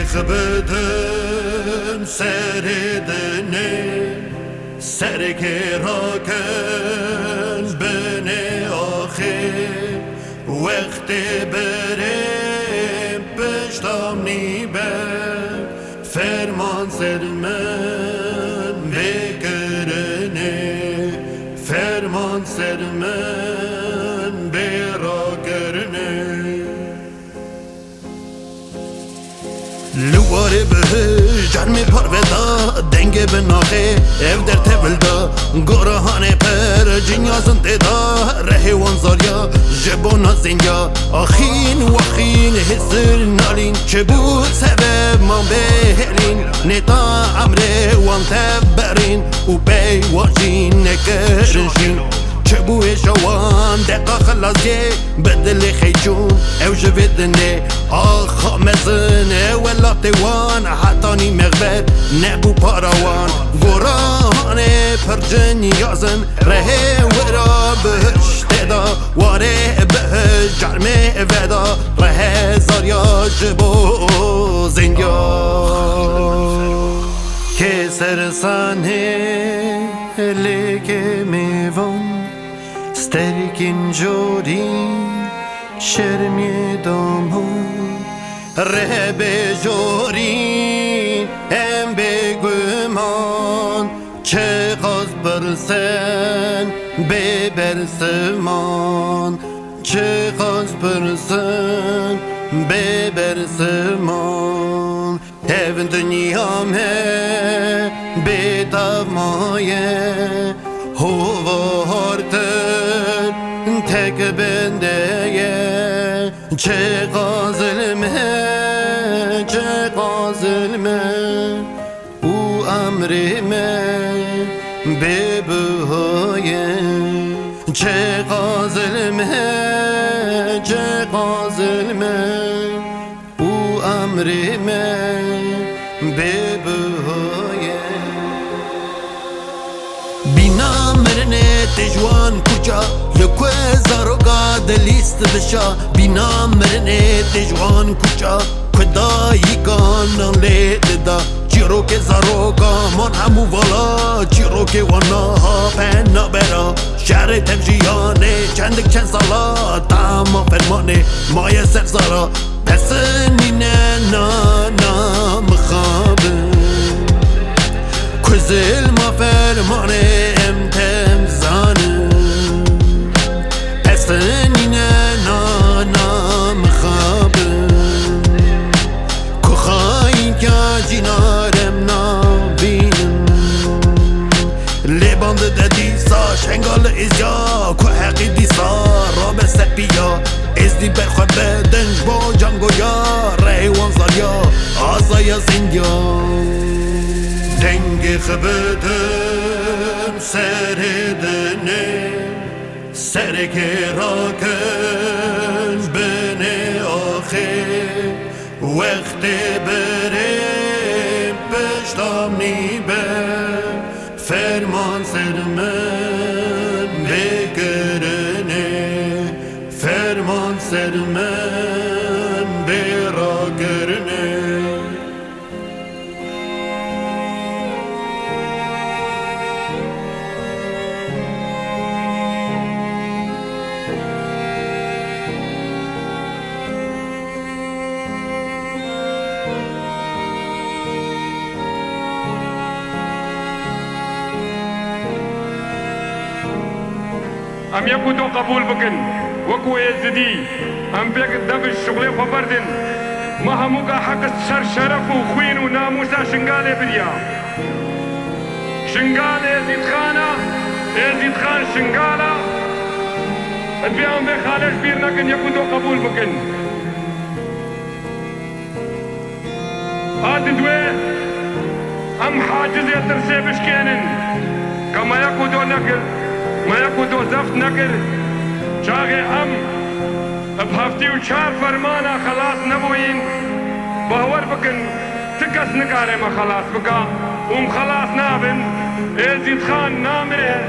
خبدن سردنه سرکه راکن بنه آخر وقت بریم پشتم نیبر فرمان سرمن بگرنه فرمان سرمن براگرنه لواره به جرمی پرودا دنگ به ناخه اف در تولدا گرهانه پر جنیا زنده دا رهوان زاریا جبونا زنیا آخین وخین حسر نالین چه بود سبب من بهلین نتا عمره وان تبرین و بی واجین نکرنشین چه بوی شوان دقا خلاصیه بدل خیجون او جویدنه آخا مزنه ولا تیوان حتانی مغبر نبو پاروان گرانه پرجن یازن ره ورا بهشت دا واره بهش جرمه ودا ره زاریا جبو زنگا که سرسانه لکه میوان سترگین جوری شرمی دامون ره به جورین ام بگومان چه قاز برسن به برسمان چه قاز برسن به برسمان هفن دنیام he بتاف مایه هوارتر تک بنده چه قازلمه چه قازلمه او امرمه به بهایه چه قازلمه چه قازلمه او امرمه به بهایه بینا مرنه تجوان کجا لکو زاروگا دلیست دشا بینا مرنه تجوان کجا کدایی کانان لیددا چیرو که زاروگا من همو والا چیرو که وانا ها پنا برا شهر تمشیانه چند سالا تاما فرمانه مای سرزارا پس نینه نا مخابه کزل ما فرمانه امتم زانه پس نینه نا مخابه کخایی که جینارم نابینم لباند ددیسا شنگال ازیا که حقی دیسا را به سپیا ازدی برخواد بدنج با جنگویا ریوان زاریا آزای زندیا دنگ خبدم سردنه سرکه راکن بنه آخر وقت بریم پشتم نیبر فرمان سرمن بگرنه فرمان سرمن براگرنه ام یکو تو قبول بکن وکو ازدی ام بیگ دبش شغل خبردن ما همو که حق سر شرف و خوین و ناموسا شنگال بریا شنگال ازید خان شنگالا ادبیان به خالش بیر نکن یکو تو قبول بکن هاد دوی ام حاجز یترسی بشکینن کما یکو تو نکر ما یکو دو زفت نکر چاگه ام اب هفتی و چار فرمانا خلاص نبوین باور بکن تکس نکاره ما خلاص بکا ام خلاص نابن ازید خان نامره